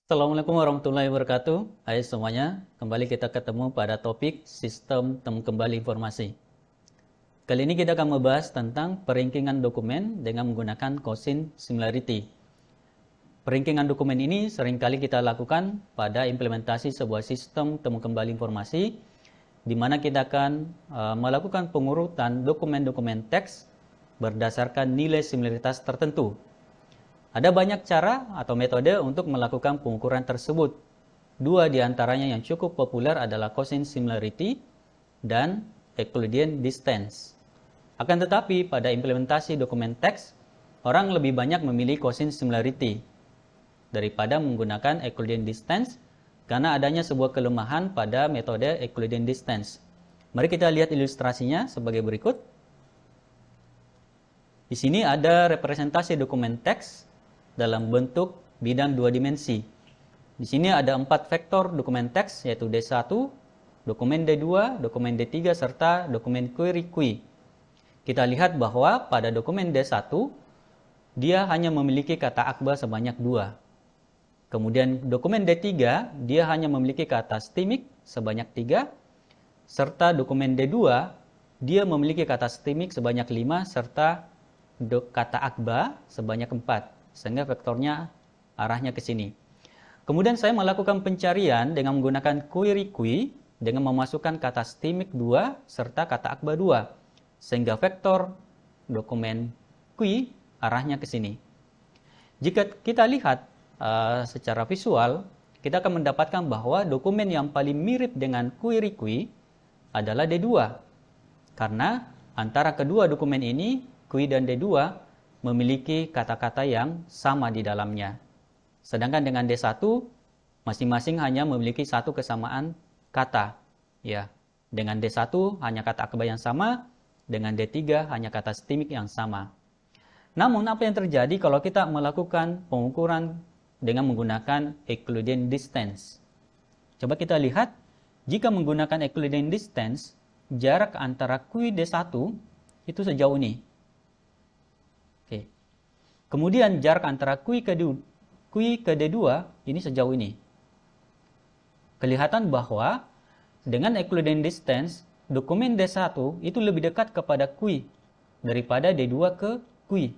Assalamualaikum warahmatullahi wabarakatuh. Hai semuanya, kembali kita ketemu pada topik sistem temu kembali informasi. Kali ini kita akan membahas tentang perankingan dokumen dengan menggunakan Cosin Similarity. Perankingan dokumen ini seringkali kita lakukan pada implementasi sebuah sistem temu kembali informasi, di mana kita akan melakukan pengurutan dokumen-dokumen teks berdasarkan nilai similaritas tertentu. Ada banyak cara atau metode untuk melakukan pengukuran tersebut. Dua di antaranya yang cukup populer adalah Cosin Similarity dan Euclidean Distance. Akan tetapi, pada implementasi dokumen teks, orang lebih banyak memilih Cosin Similarity daripada menggunakan Euclidean Distance karena adanya sebuah kelemahan pada metode Euclidean Distance. Mari kita lihat ilustrasinya sebagai berikut. Di sini ada representasi dokumen teks dalam bentuk bidang dua dimensi. Di sini ada 4 vektor dokumen teks, yaitu D1, dokumen D2, dokumen D3, serta dokumen query QI. Kita lihat bahwa pada dokumen D1, dia hanya memiliki kata akba sebanyak 2. Kemudian dokumen D3, dia hanya memiliki kata stimik sebanyak 3, serta dokumen D2, dia memiliki kata stimik sebanyak 5, serta kata akba sebanyak 4. Sehingga vektornya arahnya ke sini. Kemudian saya melakukan pencarian dengan menggunakan query QI dengan memasukkan kata stimik 2 serta kata akba 2. Sehingga vektor dokumen QI arahnya ke sini. Jika kita lihat secara visual, kita akan mendapatkan bahwa dokumen yang paling mirip dengan query QI adalah D2. Karena antara kedua dokumen ini, QI dan D2, memiliki kata-kata yang sama di dalamnya. Sedangkan dengan D1, masing-masing hanya memiliki satu kesamaan kata. Ya, dengan D1 hanya kata akba yang sama, dengan D3 hanya kata stimik yang sama. Namun, apa yang terjadi kalau kita melakukan pengukuran dengan menggunakan Euclidean Distance? Coba kita lihat, jika menggunakan Euclidean Distance, jarak antara QI D1 itu sejauh ini. Kemudian jarak antara QI ke D2 ini sejauh ini. Kelihatan bahwa dengan Euclidean Distance, dokumen D1 itu lebih dekat kepada QI daripada D2 ke QI.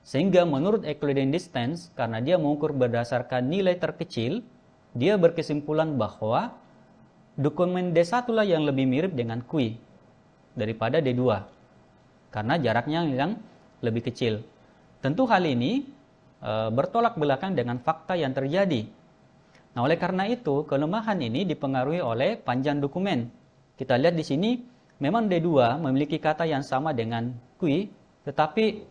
Sehingga menurut Euclidean Distance, karena dia mengukur berdasarkan nilai terkecil, dia berkesimpulan bahwa dokumen D1 lah yang lebih mirip dengan QI daripada D2. Karena jaraknya yang lebih kecil. Tentu hal ini bertolak belakang dengan fakta yang terjadi. Nah, oleh karena itu, kelemahan ini dipengaruhi oleh panjang dokumen. Kita lihat di sini, memang D2 memiliki kata yang sama dengan QI, tetapi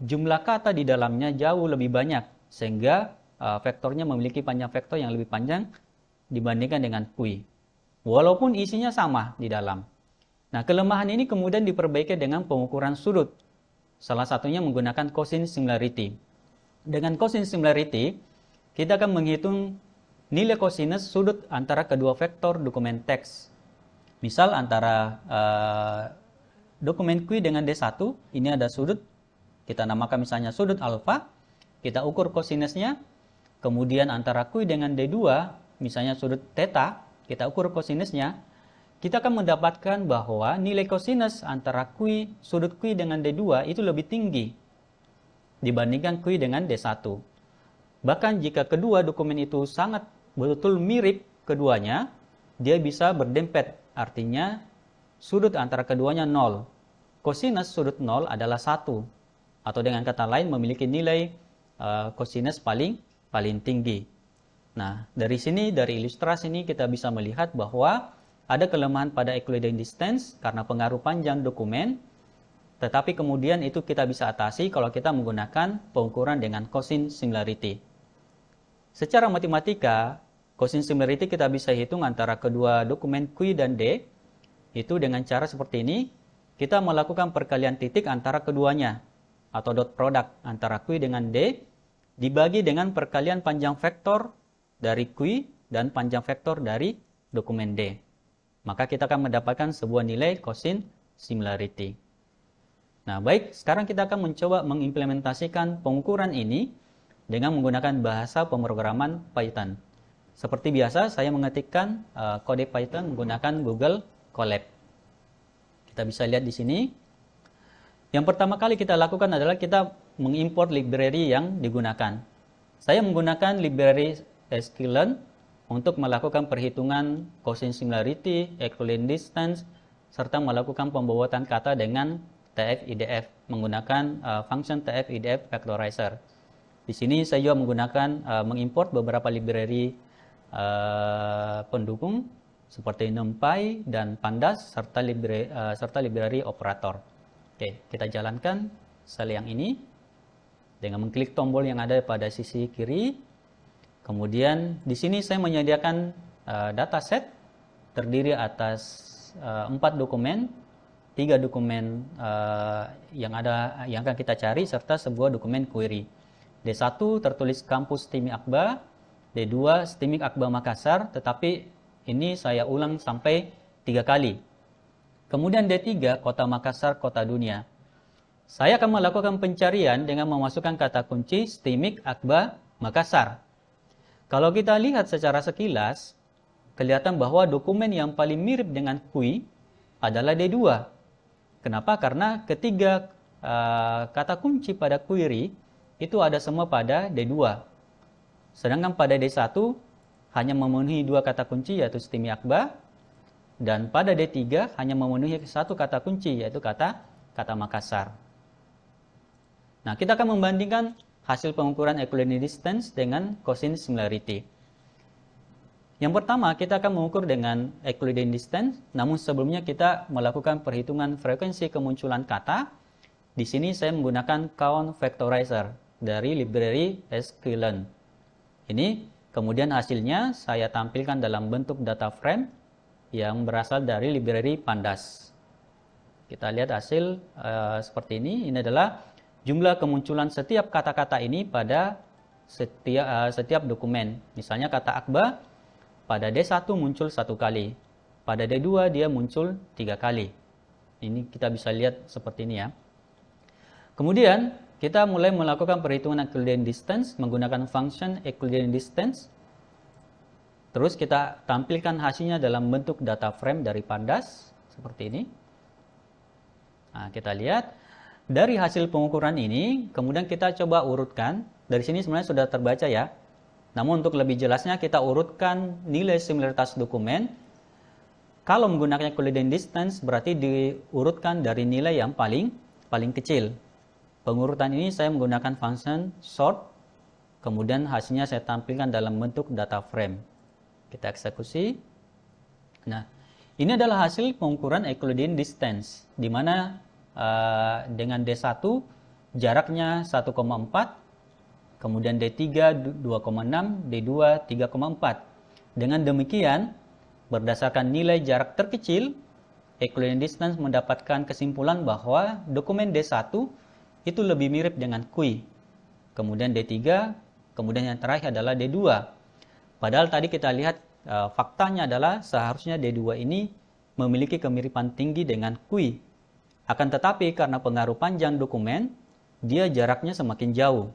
jumlah kata di dalamnya jauh lebih banyak, sehingga vektornya memiliki panjang vektor yang lebih panjang dibandingkan dengan QI. Walaupun isinya sama di dalam. Nah, kelemahan ini kemudian diperbaiki dengan pengukuran sudut. Salah satunya menggunakan Cosin Similarity. Dengan Cosin Similarity, kita akan menghitung nilai cosinus sudut antara kedua vektor dokumen teks. Misal antara dokumen QI dengan D1, ini ada sudut, kita namakan misalnya sudut alfa, kita ukur cosinusnya. Kemudian antara QI dengan D2, misalnya sudut theta, kita ukur cosinusnya. Kita akan mendapatkan bahwa nilai cosinus antara QI, sudut QI dengan D2 itu lebih tinggi dibandingkan QI dengan D1. Bahkan jika kedua dokumen itu sangat betul-betul mirip keduanya, dia bisa berdempet, artinya sudut antara keduanya 0. Cosinus sudut 0 adalah 1, atau dengan kata lain memiliki nilai cosinus paling tinggi. Nah, dari sini, dari ilustrasi ini kita bisa melihat bahwa ada kelemahan pada Euclidean Distance karena pengaruh panjang dokumen, tetapi kemudian itu kita bisa atasi kalau kita menggunakan pengukuran dengan Cosin Similarity. Secara matematika, Cosin Similarity kita bisa hitung antara kedua dokumen QI dan D, itu dengan cara seperti ini. Kita melakukan perkalian titik antara keduanya, atau dot product antara QI dengan D, dibagi dengan perkalian panjang vektor dari QI dan panjang vektor dari dokumen D. Maka kita akan mendapatkan sebuah nilai Cosin Similarity. Nah, baik, sekarang kita akan mencoba mengimplementasikan pengukuran ini dengan menggunakan bahasa pemrograman Python. Seperti biasa, saya mengetikkan kode Python menggunakan Google Colab. Kita bisa lihat di sini. Yang pertama kali kita lakukan adalah kita mengimport library yang digunakan. Saya menggunakan library sklearn untuk melakukan perhitungan quotient similarity, equivalent distance, serta melakukan pembuatan kata dengan TF-IDF menggunakan function TF-IDF factorizer. Di sini saya juga menggunakan mengimport beberapa library pendukung seperti NumPy dan Pandas serta library operator. Oke, kita jalankan sel yang ini dengan mengklik tombol yang ada pada sisi kiri. Kemudian di sini saya menyediakan dataset terdiri atas 4 dokumen, 3 dokumen yang akan kita cari serta sebuah dokumen query. D1 tertulis kampus STIMIK Akbar, D2 STIMIK Akbar Makassar, tetapi ini saya ulang sampai 3 kali. Kemudian D3 Kota Makassar, Kota Dunia. Saya akan melakukan pencarian dengan memasukkan kata kunci STIMIK Akbar Makassar. Kalau kita lihat secara sekilas, kelihatan bahwa dokumen yang paling mirip dengan QUI adalah D2. Kenapa? Karena ketiga kata kunci pada query itu ada semua pada D2. Sedangkan pada D1 hanya memenuhi 2 kata kunci yaitu STIMIK Akbar, dan pada D3 hanya memenuhi 1 kata kunci yaitu kata Makassar. Nah, kita akan membandingkan hasil pengukuran equivalent distance dengan quotient similarity. Yang pertama, kita akan mengukur dengan equivalent distance, namun sebelumnya kita melakukan perhitungan frekuensi kemunculan kata. Di sini saya menggunakan count factorizer dari library sklearn. Ini kemudian hasilnya saya tampilkan dalam bentuk data frame yang berasal dari library Pandas. Kita lihat hasil seperti ini. Ini adalah jumlah kemunculan setiap kata-kata ini pada setiap dokumen. Misalnya kata Akbar pada D1 muncul 1 kali, pada D2 dia muncul 3 kali. Ini kita bisa lihat seperti ini ya. Kemudian kita mulai melakukan perhitungan equivalent distance menggunakan function equivalent distance. Terus kita tampilkan hasilnya dalam bentuk data frame dari Pandas seperti ini. Nah, kita lihat dari hasil pengukuran ini, kemudian kita coba urutkan. Dari sini sebenarnya sudah terbaca ya. Namun untuk lebih jelasnya kita urutkan nilai similaritas dokumen. Kalau menggunakan equivalent distance berarti diurutkan dari nilai yang paling kecil. Pengurutan ini saya menggunakan function sort. Kemudian hasilnya saya tampilkan dalam bentuk data frame. Kita eksekusi. Nah, ini adalah hasil pengukuran equivalent distance di mana dengan D1 jaraknya 1,4, kemudian D3 2,6, D2 3,4. Dengan demikian, berdasarkan nilai jarak terkecil, equivalent distance mendapatkan kesimpulan bahwa dokumen D1 itu lebih mirip dengan QUI. Kemudian D3, kemudian yang terakhir adalah D2. Padahal tadi kita lihat faktanya adalah seharusnya D2 ini memiliki kemiripan tinggi dengan QUI. Akan tetapi karena pengaruh panjang dokumen, dia jaraknya semakin jauh.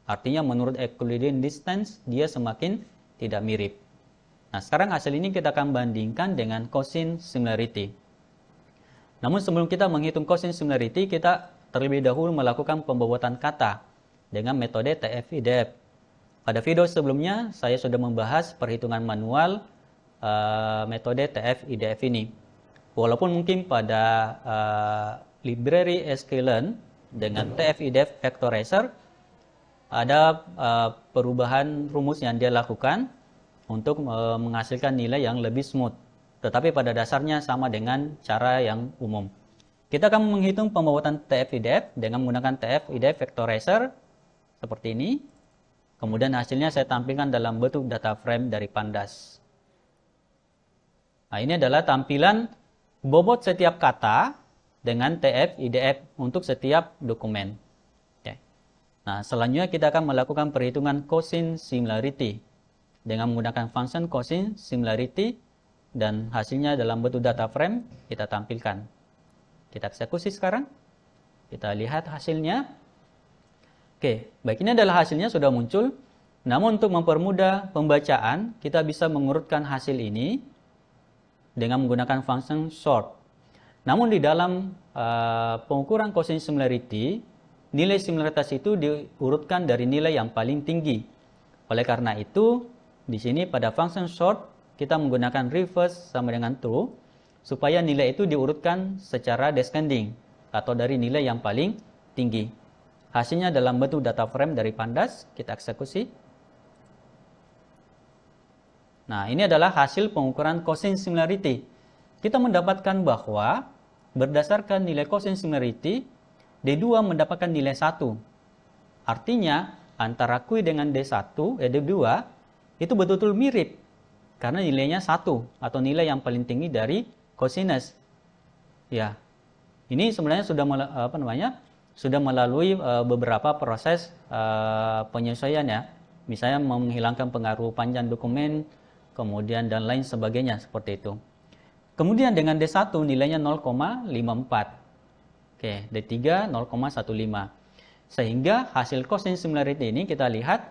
Artinya menurut equivalent distance, dia semakin tidak mirip. Nah, sekarang hasil ini kita akan bandingkan dengan quotient similarity. Namun sebelum kita menghitung quotient similarity, kita terlebih dahulu melakukan pembuatan kata dengan metode TF-IDF. Pada video sebelumnya, saya sudah membahas perhitungan manual metode TF-IDF ini. Walaupun mungkin pada library sklearn dengan TF-IDF factorizer ada perubahan rumus yang dia lakukan untuk menghasilkan nilai yang lebih smooth. Tetapi pada dasarnya sama dengan cara yang umum. Kita akan menghitung pembuatan TF-IDF dengan menggunakan TF-IDF factorizer seperti ini. Kemudian hasilnya saya tampilkan dalam bentuk data frame dari Pandas. Nah, ini adalah tampilan bobot setiap kata dengan TF-IDF untuk setiap dokumen. Oke. Nah, selanjutnya kita akan melakukan perhitungan quotient similarity dengan menggunakan function quotient similarity dan hasilnya dalam bentuk data frame kita tampilkan. Kita eksekusi sekarang. Kita lihat hasilnya. Oke, baik, ini adalah hasilnya sudah muncul. Namun untuk mempermudah pembacaan, kita bisa mengurutkan hasil ini dengan menggunakan function sort. Namun di dalam pengukuran cosine similarity, nilai similaritas itu diurutkan dari nilai yang paling tinggi. Oleh karena itu, di sini pada function sort kita menggunakan reverse sama dengan true supaya nilai itu diurutkan secara descending atau dari nilai yang paling tinggi. Hasilnya dalam bentuk data frame dari Pandas, kita eksekusi. Nah, ini adalah hasil pengukuran cosine similarity. Kita mendapatkan bahwa berdasarkan nilai cosine similarity, D2 mendapatkan nilai 1. Artinya, antara Q dengan D2 itu betul-betul mirip. Karena nilainya 1 atau nilai yang paling tinggi dari cosinus. Ya. Ini sebenarnya sudah melalui beberapa proses penyesuaian ya. Misalnya menghilangkan pengaruh panjang dokumen, kemudian dan lain sebagainya seperti itu. Kemudian dengan D1 nilainya 0,54. Oke, D3 0,15. Sehingga hasil cosine similarity ini kita lihat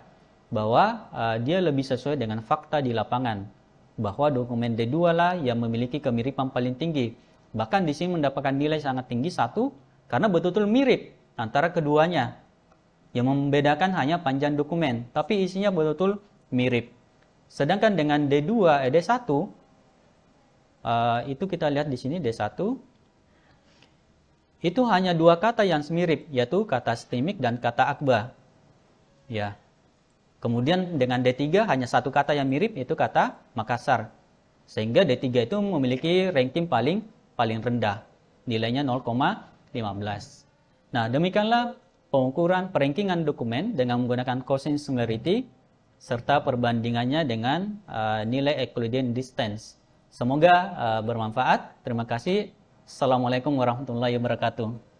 bahwa dia lebih sesuai dengan fakta di lapangan, bahwa dokumen D2 lah yang memiliki kemiripan paling tinggi. Bahkan di sini mendapatkan nilai sangat tinggi 1 karena betul-betul mirip antara keduanya. Yang membedakan hanya panjang dokumen, tapi isinya betul-betul mirip. Sedangkan dengan D1 itu kita lihat di sini D1 itu hanya dua kata yang semirip, yaitu kata stemik dan kata akba. Ya. Kemudian dengan D3 hanya satu kata yang mirip, yaitu kata Makassar. Sehingga D3 itu memiliki ranking paling rendah. Nilainya 0,15. Nah, demikianlah pengukuran perankingan dokumen dengan menggunakan cosine similarity serta perbandingannya dengan nilai Euclidean distance. Semoga bermanfaat. Terima kasih. Assalamualaikum warahmatullahi wabarakatuh.